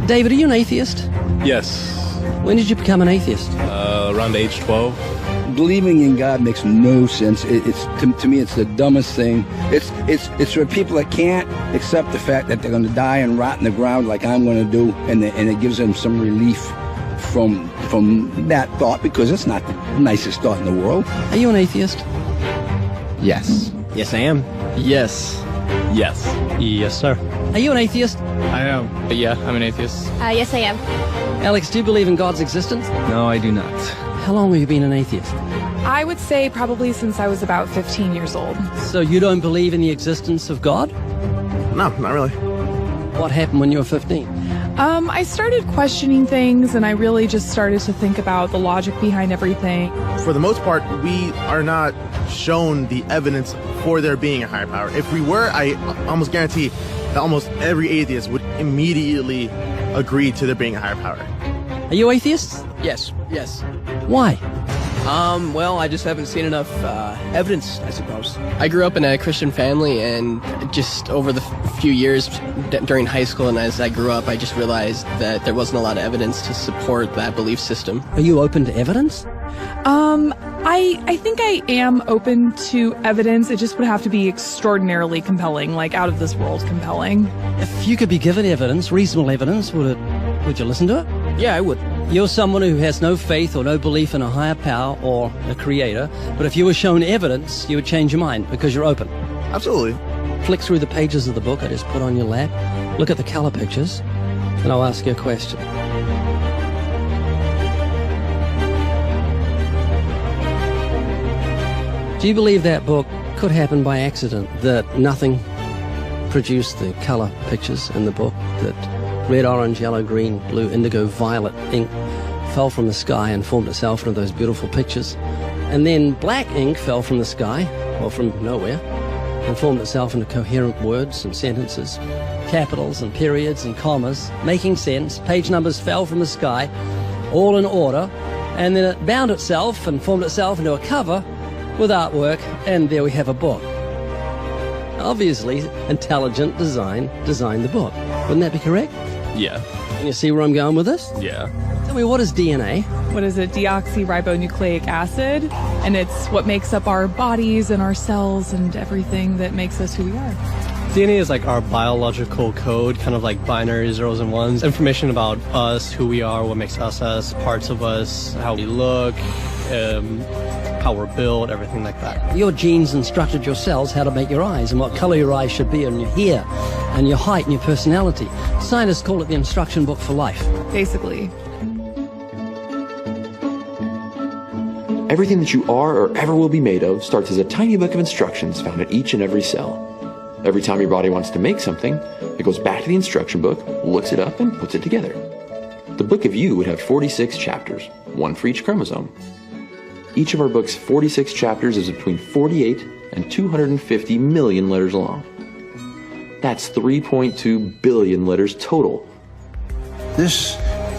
David, are you an atheist? Yes. When did you become an atheist? Around age 12. Believing in God makes no sense. It's to me, it's the dumbest thing. It's for people that can't accept the fact that they're going to die and rot in the ground like I'm going to do, and it gives them some relief from that thought, because it's not the nicest thought in the world. Are you an atheist? Yes. Yes, I am. Yes. Yes. Yes, sir. Are you an atheist? I am. Yeah, I'm an atheist. Yes, I am. Alex, do you believe in God's existence? No, I do not. How long have you been an atheist? I would say probably since I was about 15 years old. So you don't believe in the existence of God? No, not really. What happened when you were 15? I started questioning things, and I really just started to think about the logic behind everything. For the most part, we are not shown the evidence for there being a higher power. If we were, I almost guarantee that almost every atheist would immediately agree to there being a higher power. Are you atheists? Yes. Why? Well, I just haven't seen enough evidence, I suppose. I grew up in a Christian family, and just over the few years during high school and as I grew up, I just realized that there wasn't a lot of evidence to support that belief system. Are you open to evidence? I think I am open to evidence. It just would have to be extraordinarily compelling, like out of this world compelling. If you could be given evidence, reasonable evidence, would you listen to it? Yeah, I would. You're someone who has no faith or no belief in a higher power or a creator, but if you were shown evidence, you would change your mind because you're open. Absolutely. Flick through the pages of the book I just put on your lap, look at the color pictures, and I'll ask you a question. Do you believe that book could happen by accident, that nothing produced the color pictures in the book, that red, orange, yellow, green, blue, indigo, violet ink fell from the sky and formed itself into those beautiful pictures, and then black ink fell from the sky, or from nowhere, and formed itself into coherent words and sentences, capitals and periods and commas, making sense, page numbers fell from the sky, all in order, and then it bound itself and formed itself into a cover with artwork, and there we have a book. Obviously, intelligent design designed the book. Wouldn't that be correct? Yeah. Can you see where I'm going with this? Yeah. Tell me, what is DNA? What is it? Deoxyribonucleic acid. And it's what makes up our bodies and our cells and everything that makes us who we are. DNA is like our biological code, kind of like binary zeros and ones. Information about us, who we are, what makes us, parts of us, how we look, how we're built, everything like that. Your genes instructed your cells how to make your eyes and what color your eyes should be, and your hair and your height and your personality. Scientists call it the instruction book for life. Basically. Everything that you are or ever will be made of starts as a tiny book of instructions found in each and every cell. Every time your body wants to make something, it goes back to the instruction book, looks it up, and puts it together. The book of you would have 46 chapters, one for each chromosome. Each of our book's 46 chapters is between 48 and 250 million letters long. That's 3.2 billion letters total. This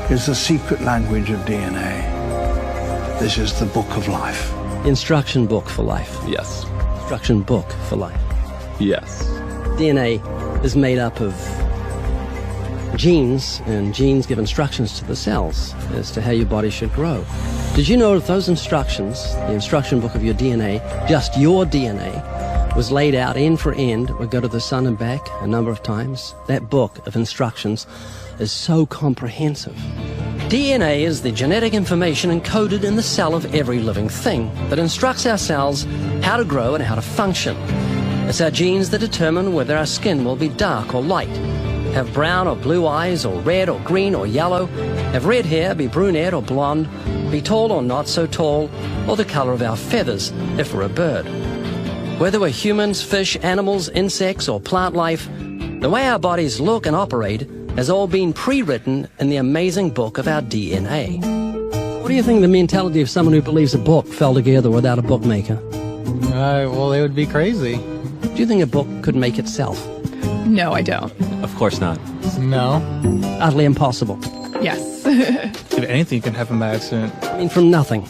is the secret language of DNA. This is the book of life. Instruction book for life. Yes. Instruction book for life. Yes. DNA is made up of genes, and genes give instructions to the cells as to how your body should grow. Did you know that those instructions, the instruction book of your DNA, just your DNA, was laid out end for end, would go to the sun and back a number of times? That book of instructions is so comprehensive. DNA is the genetic information encoded in the cell of every living thing that instructs our cells how to grow and how to function. It's our genes that determine whether our skin will be dark or light, have brown or blue eyes, or red or green or yellow, have red hair, be brunette or blonde, be tall or not so tall, or the color of our feathers if we're a bird. Whether we're humans, fish, animals, insects, or plant life, the way our bodies look and operate has all been pre-written in the amazing book of our DNA. What do you think the mentality of someone who believes a book fell together without a bookmaker? Well, they would be crazy. Do you think a book could make itself? No, I don't. Of course not. No. Utterly impossible. Yes. If anything can happen by accident. I mean, from nothing.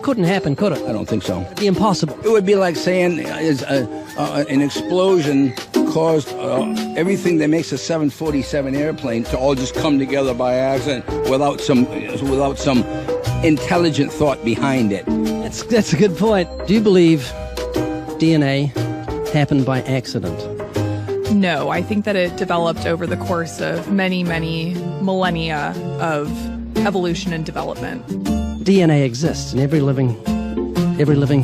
Couldn't happen, could it? I don't think so. It'd be impossible. It would be like saying an explosion caused everything that makes a 747 airplane to all just come together by accident without some intelligent thought behind it. That's a good point. Do you believe DNA happened by accident? No, I think that it developed over the course of many, many millennia of evolution and development. DNA exists in every living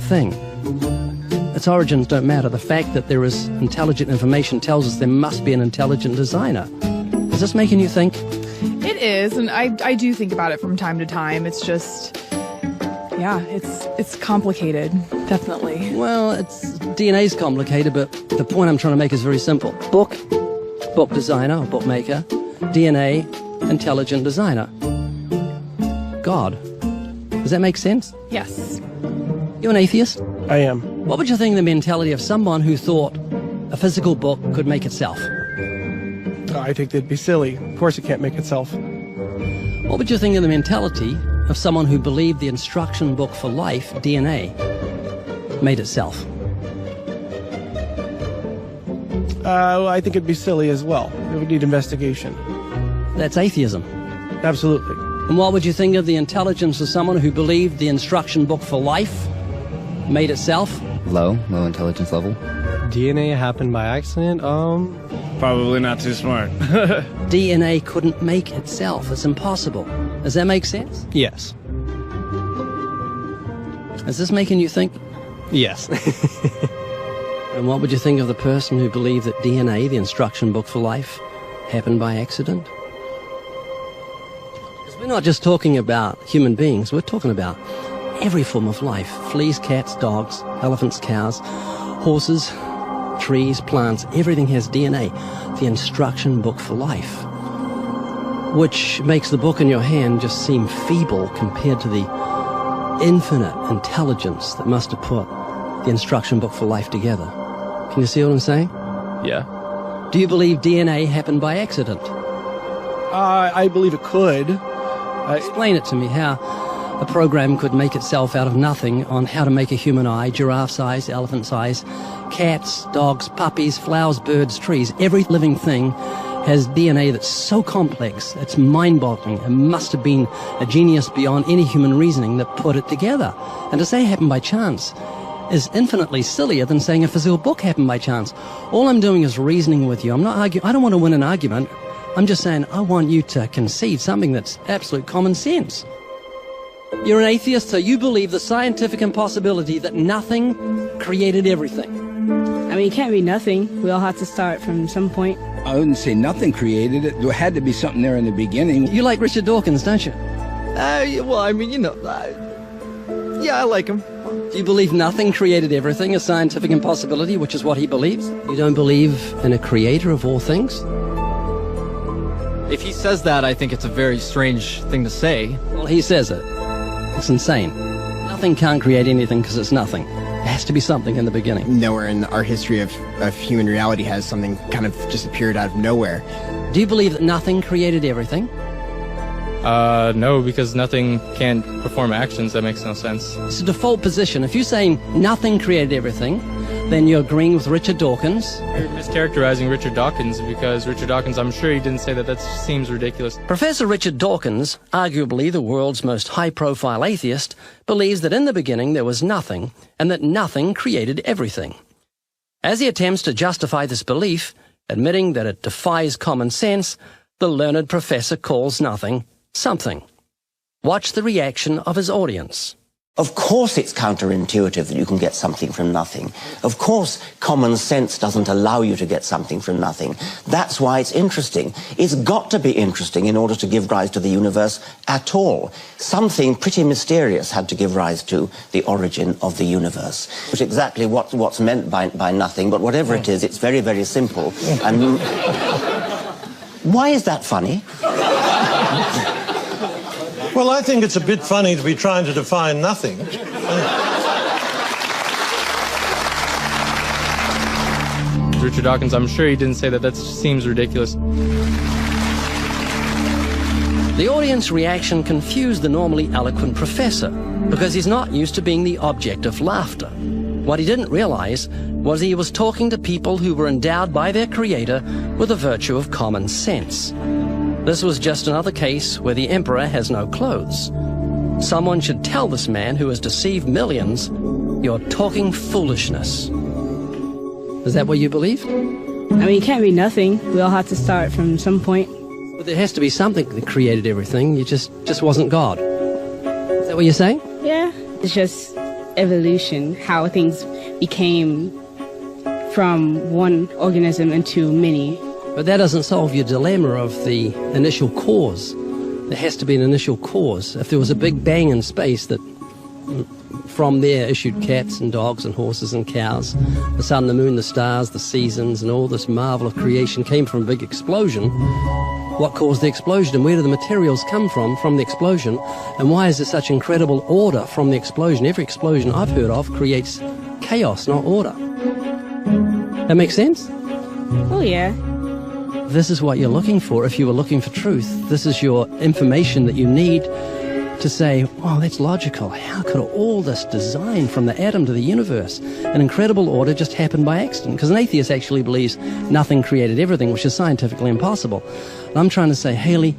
thing. Its origins don't matter. The fact that there is intelligent information tells us there must be an intelligent designer. Is this making you think? It is, and I do think about it from time to time. It's just, yeah, it's complicated, definitely. Well, DNA's complicated, but the point I'm trying to make is very simple. Book designer or bookmaker, DNA, intelligent designer. God. Does that make sense? Yes. You an atheist? I am. What would you think of the mentality of someone who thought a physical book could make itself? I think they'd be silly. Of course it can't make itself. What would you think of the mentality of someone who believed the instruction book for life, DNA, made itself? I think it'd be silly as well. It would need investigation. That's atheism. Absolutely. And what would you think of the intelligence of someone who believed the instruction book for life made itself? Low intelligence level. DNA happened by accident? Probably not too smart. DNA couldn't make itself. It's impossible. Does that make sense? Yes. Is this making you think? Yes. And what would you think of the person who believed that DNA, the instruction book for life, happened by accident? Because we're not just talking about human beings, we're talking about every form of life. Fleas, cats, dogs, elephants, cows, horses, trees, plants, everything has DNA, the instruction book for life. Which makes the book in your hand just seem feeble compared to the infinite intelligence that must have put the instruction book for life together. Can you see what I'm saying? Yeah. Do you believe DNA happened by accident? I believe it could. Explain it to me, how a program could make itself out of nothing on how to make a human eye, giraffe size, elephant size, cats, dogs, puppies, flowers, birds, trees. Every living thing has DNA that's so complex, it's mind-boggling. It must have been a genius beyond any human reasoning that put it together. And to say it happened by chance is infinitely sillier than saying a physical book happened by chance. All I'm doing is reasoning with you. I'm not arguing. I don't want to win an argument. I'm just saying I want you to concede something that's absolute common sense. You're an atheist, so you believe the scientific impossibility that nothing created everything. I mean, it can't be nothing. We all have to start from some point. I wouldn't say nothing created it. There had to be something there in the beginning. You like Richard Dawkins, don't you? Well, I mean, yeah, I like him. Do you believe nothing created everything, a scientific impossibility, which is what he believes? You don't believe in a creator of all things? If he says that, I think it's a very strange thing to say. Well, he says it. It's insane. Nothing can't create anything because it's nothing. There has to be something in the beginning. Nowhere in our history of human reality has something kind of just appeared out of nowhere. Do you believe that nothing created everything? No, because nothing can perform actions. That makes no sense. It's a default position. If you're saying nothing created everything, then you're agreeing with Richard Dawkins. You're mischaracterizing Richard Dawkins, because Richard Dawkins, I'm sure he didn't say that. That seems ridiculous. Professor Richard Dawkins, arguably the world's most high-profile atheist, believes that in the beginning there was nothing, and that nothing created everything. As he attempts to justify this belief, admitting that it defies common sense, the learned professor calls nothing something. Watch the reaction of his audience. Of course it's counterintuitive that you can get something from nothing. Of course common sense doesn't allow you to get something from nothing. That's why it's interesting. It's got to be interesting in order to give rise to the universe at all. Something pretty mysterious had to give rise to the origin of the universe. Which is exactly what's meant by nothing, but whatever it is, it's very, very simple. And why is that funny? Well, I think it's a bit funny to be trying to define nothing. Richard Dawkins, I'm sure he didn't say that. That seems ridiculous. The audience reaction confused the normally eloquent professor because he's not used to being the object of laughter. What he didn't realize, was he was talking to people who were endowed by their creator with the virtue of common sense. This was just another case where the emperor has no clothes. Someone should tell this man who has deceived millions, "You're talking foolishness." Is that what you believe? I mean, you can't be nothing. We all have to start from some point. But there has to be something that created everything. You just wasn't God. Is that what you're saying? Yeah. It's just evolution, how things became from one organism into many. But that doesn't solve your dilemma of the initial cause. There has to be an initial cause. If there was a big bang in space that from there issued cats and dogs and horses and cows, the sun, the moon, the stars, the seasons, and all this marvel of creation came from a big explosion, what caused the explosion, and where do the materials come from the explosion, and why is there such incredible order from the explosion? Every explosion I've heard of creates chaos, not order. That makes sense? Oh, yeah. This is what you're looking for. If you were looking for truth, this is your information that you need to say, wow, that's logical. How could all this design from the atom to the universe, an incredible order, just happen by accident? Because an atheist actually believes nothing created everything, which is scientifically impossible. And I'm trying to say, Haley,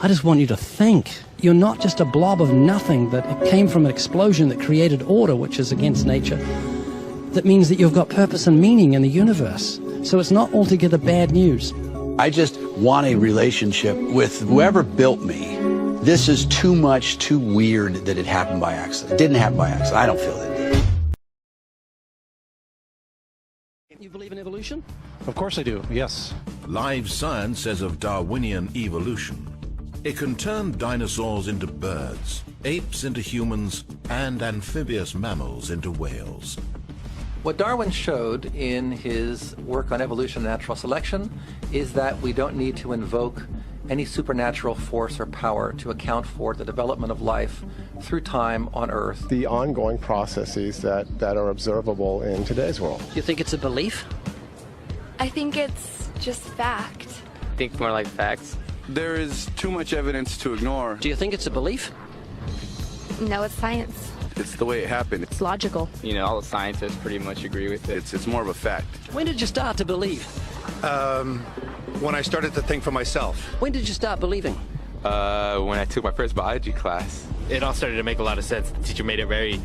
I just want you to think. You're not just a blob of nothing, that it came from an explosion that created order, which is against nature. That means that you've got purpose and meaning in the universe. So it's not altogether bad news. I just want a relationship with whoever built me. This is too much, too weird that it happened by accident. It didn't happen by accident. I don't feel that it did. You believe in evolution? Of course I do, yes. Live science says of Darwinian evolution, it can turn dinosaurs into birds, apes into humans, and amphibious mammals into whales. What Darwin showed in his work on evolution and natural selection is that we don't need to invoke any supernatural force or power to account for the development of life through time on Earth. The ongoing processes that are observable in today's world. You think it's a belief? I think it's just fact. I think more like facts. There is too much evidence to ignore. Do you think it's a belief? No, it's science. It's the way it happened. It's logical. You know, all the scientists pretty much agree with it. It's more of a fact. When did you start to believe? When I started to think for myself. When did you start believing? When I took my first biology class. It all started to make a lot of sense. The teacher made it very,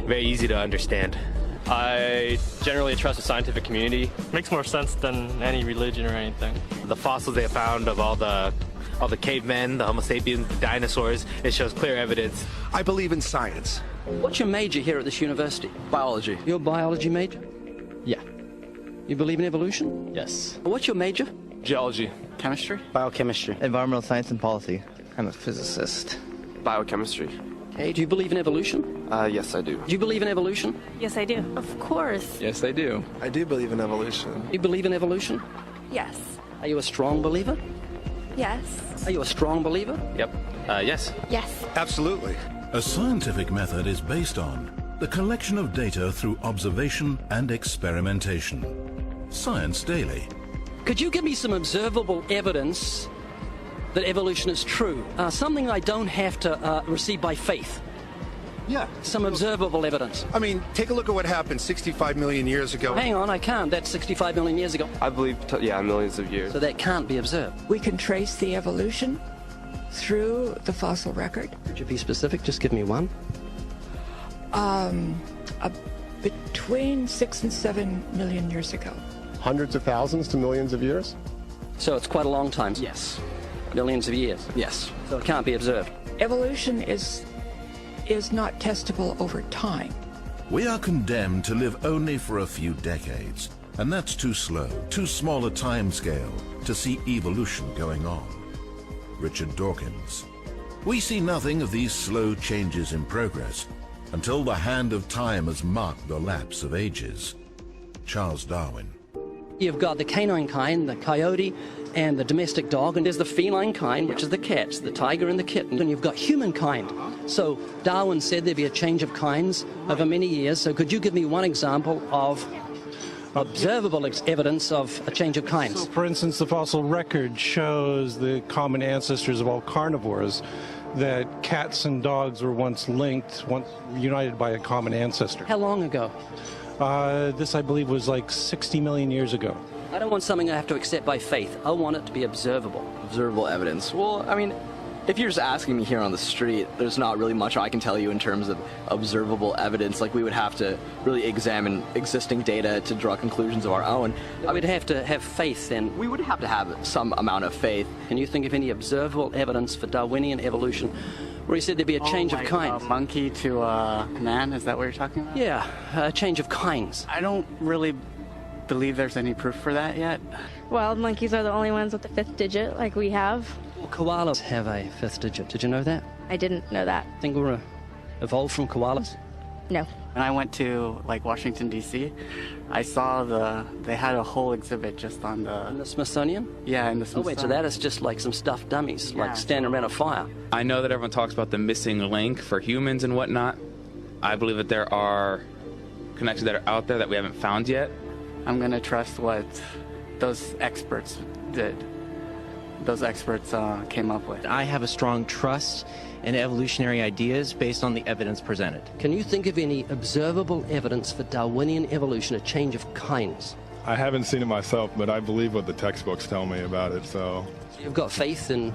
very easy to understand. I generally trust the scientific community. Makes more sense than any religion or anything. The fossils they found of all the cavemen, the Homo sapiens, the dinosaurs, it shows clear evidence. I believe in science. What's your major here at this university? Biology. Your biology major? Yeah. You believe in evolution? Yes. What's your major? Geology. Chemistry? Biochemistry. Environmental science and policy. I'm a physicist. Biochemistry. Okay, do you believe in evolution? Yes, I do. Do you believe in evolution? Yes, I do. Of course. Yes, I do. I do believe in evolution. You believe in evolution? Yes. Are you a strong believer? Yes. Are you a strong believer? Yep. Yes. Yes. Absolutely. A scientific method is based on the collection of data through observation and experimentation. Science Daily. Could you give me some observable evidence that evolution is true? Something I don't have to receive by faith. Yeah. Some observable evidence. I mean, take a look at what happened 65 million years ago. Hang on, I can't. That's 65 million years ago. I believe, millions of years. So that can't be observed. We can trace the evolution through the fossil record. Could you be specific? Just give me one. Between 6 and 7 million years ago. Hundreds of thousands to millions of years? So it's quite a long time? Yes. Millions of years? Yes. So it can't be observed? Evolution is not testable over time. We are condemned to live only for a few decades, and that's too slow, too small a time scale to see evolution going on. Richard Dawkins. We see nothing of these slow changes in progress until the hand of time has marked the lapse of ages. Charles Darwin. You've got the canine kind, the coyote, and the domestic dog, and there's the feline kind, which is the cats, the tiger and the kitten, and you've got humankind. So Darwin said there'd be a change of kinds over many years, so could you give me one example of observable evidence of a change of kinds? So, for instance, the fossil record shows the common ancestors of all carnivores, that cats and dogs were once linked, once united by a common ancestor. How long ago? This, I believe, was like 60 million years ago. I don't want something I have to accept by faith. I want it to be observable. Observable evidence. Well, I mean, if you're just asking me here on the street, there's not really much I can tell you in terms of observable evidence. Like, we would have to really examine existing data to draw conclusions of our own. I would have to have faith then. We would have to have some amount of faith. Can you think of any observable evidence for Darwinian evolution where he said there'd be a change of kinds? Monkey to man, is that what you're talking about? Yeah, a change of kinds. I don't really believe there's any proof for that yet. Well, monkeys are the only ones with the 5th digit, like we have. Well, koalas have a 5th digit. Did you know that? I didn't know that. Think we're evolved from koalas? No. When I went to, like, Washington, D.C., I saw they had a whole exhibit just on the... In the Smithsonian? Yeah, in the Smithsonian. Oh, wait, so that is just like some stuffed dummies, like standing around a fire. I know that everyone talks about the missing link for humans and whatnot. I believe that there are connections that are out there that we haven't found yet. I'm going to trust what those experts did. Those experts came up with. I have a strong trust in evolutionary ideas based on the evidence presented. Can you think of any observable evidence for Darwinian evolution, a change of kinds? I haven't seen it myself, but I believe what the textbooks tell me about it, so... You've got faith in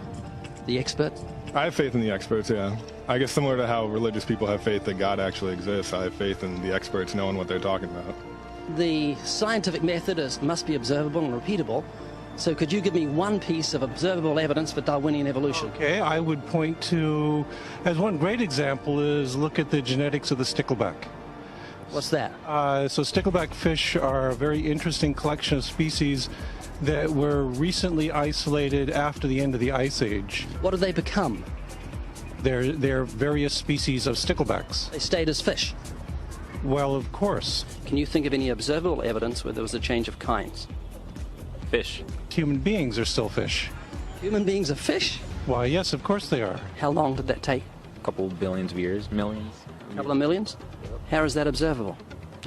the experts? I have faith in the experts, yeah. I guess similar to how religious people have faith that God actually exists, I have faith in the experts knowing what they're talking about. The scientific method must be observable and repeatable. So could you give me one piece of observable evidence for Darwinian evolution? Okay, I would point to, as one great example, is look at the genetics of the stickleback. What's that? So stickleback fish are a very interesting collection of species that were recently isolated after the end of the Ice Age. What did they become? They're various species of sticklebacks. They stayed as fish? Well, of course. Can you think of any observable evidence where there was a change of kinds? Fish. Human beings are still fish. Human beings are fish? Why, yes, of course they are. How long did that take? A couple of billions of years, millions. A couple of millions? How is that observable?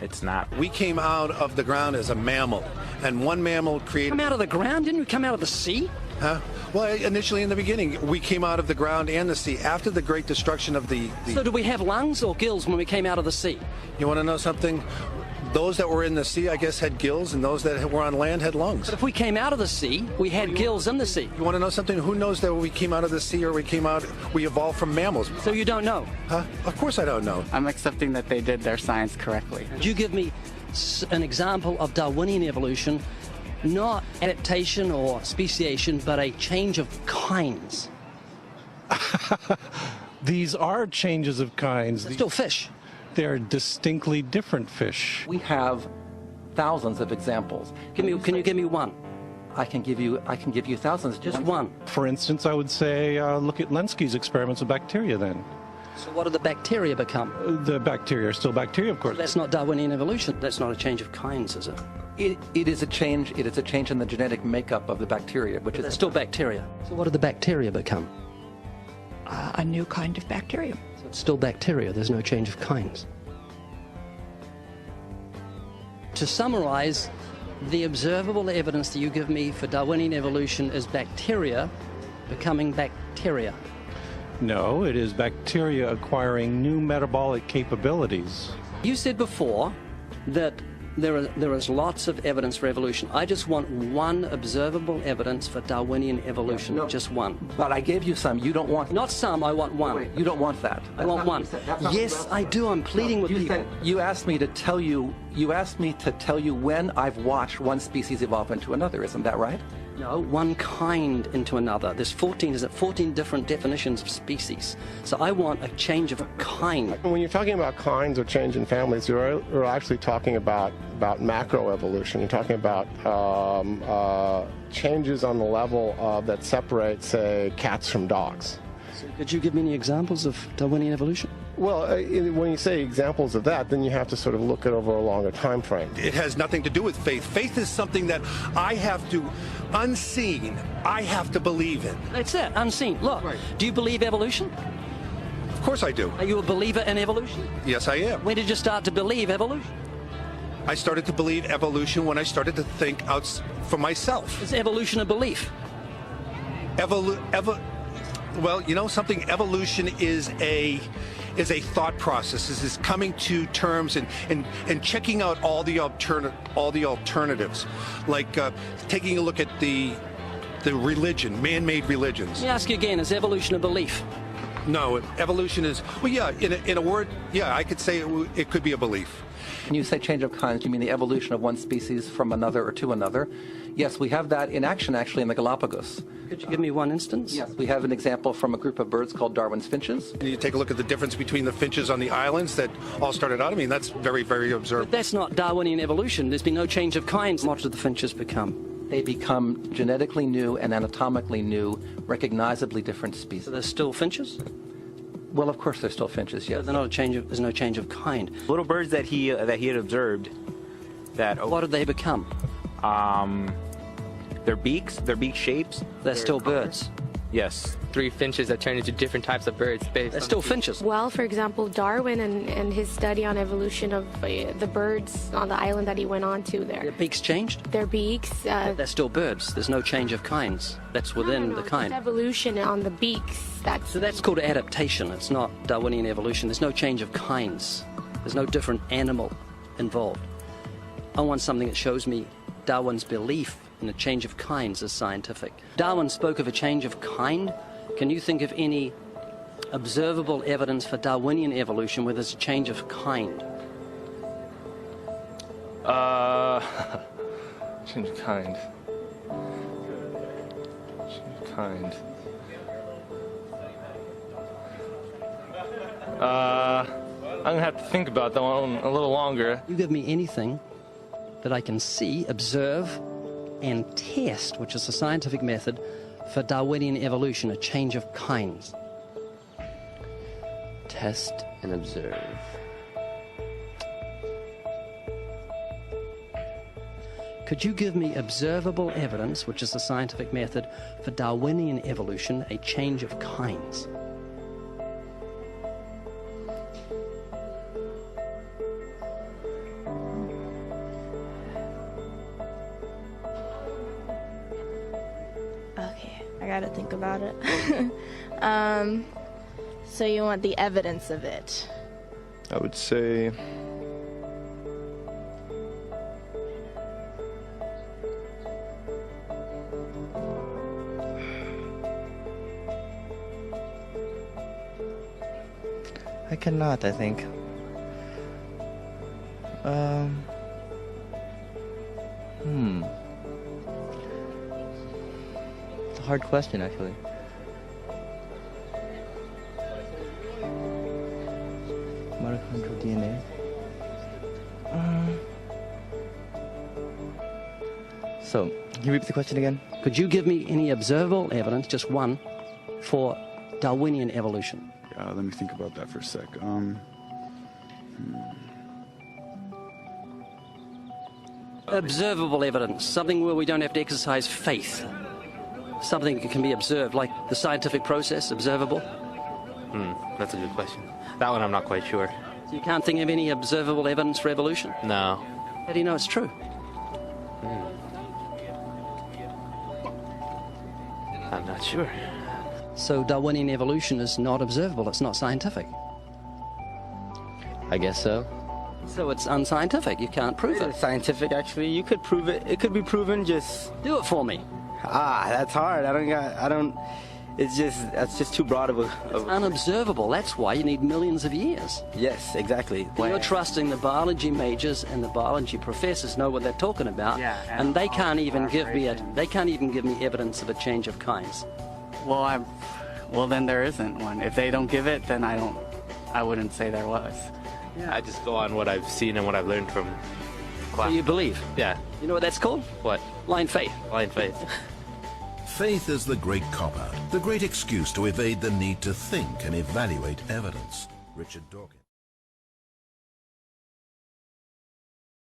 It's not. We came out of the ground as a mammal, and one mammal created... Come out of the ground? Didn't we come out of the sea? Huh? Well, initially in the beginning, we came out of the ground and the sea after the great destruction of the... So did we have lungs or gills when we came out of the sea? You want to know something? Those that were in the sea, I guess, had gills, and those that were on land had lungs. But if we came out of the sea, we had gills in the sea. You want to know something? Who knows that we came out of the sea or we evolved from mammals? So you don't know? Huh? Of course I don't know. I'm accepting that they did their science correctly. Could you give me an example of Darwinian evolution, not adaptation or speciation, but a change of kinds? These are changes of kinds. They're still fish. They're distinctly different fish. We have thousands of examples. Can you give me one? I can give you thousands. Just one. For instance, I would say look at Lenski's experiments with bacteria then. So what did the bacteria become? The bacteria are still bacteria, of course. So that's not Darwinian evolution. That's not a change of kinds, is it? It is a change. It is a change in the genetic makeup of the bacteria, which is still bacteria. So what did the bacteria become? A new kind of bacteria. So it's still bacteria. There's no change of kinds. To summarize, the observable evidence that you give me for Darwinian evolution is bacteria becoming bacteria. No, it is bacteria acquiring new metabolic capabilities. You said before that there is lots of evidence for evolution. I just want one observable evidence for Darwinian evolution, just one. But I gave you some. You don't want... Not some, I want one. Wait, you don't want that. I want one. Yes, I do. I'm pleading with people. You asked me to tell you when I've watched one species evolve into another. Isn't that right? No, one kind into another. There's 14 different definitions of species. So I want a change of kind. When you're talking about kinds or change in families, you're actually talking about macroevolution. You're talking about changes on the level that separate, say, cats from dogs. So could you give me any examples of Darwinian evolution? Well, when you say examples of that, then you have to sort of look at over a longer time frame. It has nothing to do with faith. Faith is something that I have to, unseen, I have to believe in. That's it, unseen. Look, right. Do you believe evolution? Of course I do. Are you a believer in evolution? Yes, I am. When did you start to believe evolution? I started to believe evolution when I started to think out for myself. Is evolution a belief? Well, you know something? Evolution is is a thought process. This is coming to terms and checking out all the alternatives, like taking a look at the religion, man-made religions. Let me ask you again, is evolution a belief? No, evolution is, well, yeah, in a word, yeah, I could say it could be a belief. When you say change of kinds, you mean the evolution of one species from another or to another? Yes, we have that in action, actually, in the Galapagos. Could you give me one instance? Yes, we have an example from a group of birds called Darwin's finches. You take a look at the difference between the finches on the islands that all started out. I mean, that's very, very observable. But that's not Darwinian evolution. There's been no change of kinds. What do the finches become? They become genetically new and anatomically new, recognizably different species. So they're still finches? Well, of course, they're still finches, yes. But they're not there's no change of kind. Little birds that he had observed that... What did they become? Their beak shapes. They're still birds. Yes. 3 finches that turn into different types of birds. They're still finches. Well, for example, Darwin and his study on evolution of the birds on the island that he went on to there. Their beaks changed? Their beaks. They're still birds. There's no change of kinds. That's within the kind. It's evolution on the beaks. So that's called adaptation. It's not Darwinian evolution. There's no change of kinds. There's no different animal involved. I want something that shows me Darwin's belief in a change of kinds is scientific. Darwin spoke of a change of kind. Can you think of any observable evidence for Darwinian evolution where there's a change of kind? Change of kind. Change of kind. I'm gonna have to think about that one a little longer. You give me anything that I can see, observe, and test, which is a scientific method for Darwinian evolution, a change of kinds. Test and observe. Could you give me observable evidence, which is a scientific method for Darwinian evolution, a change of kinds? I gotta think about it. So you want the evidence of it? I would say... I cannot, I think. It's a hard question, actually. Mitochondrial DNA. So, can you repeat the question again? Could you give me any observable evidence, just one, for Darwinian evolution? Let me think about that for a sec. Observable evidence, something where we don't have to exercise faith. Something that can be observed, like the scientific process, observable? That's a good question. That one I'm not quite sure. So you can't think of any observable evidence for evolution? No. How do you know it's true? I'm not sure. So Darwinian evolution is not observable, it's not scientific. I guess so. So it's unscientific, you can't prove it. It's scientific, actually. You could prove it. It could be proven, just... Do it for me. That's hard. That's just too broad of a... It's unobservable, that's why you need millions of years. Yes, exactly. You're trusting the biology majors and the biology professors know what they're talking about, and they can't even give me evidence of a change of kinds. Well, then there isn't one. If they don't give it, then I wouldn't say there was. I just go on what I've seen and what I've learned from class. So you believe? Yeah. You know what that's called? What? Blind faith. Blind faith. Faith is the great cop-out, the great excuse to evade the need to think and evaluate evidence. Richard Dawkins.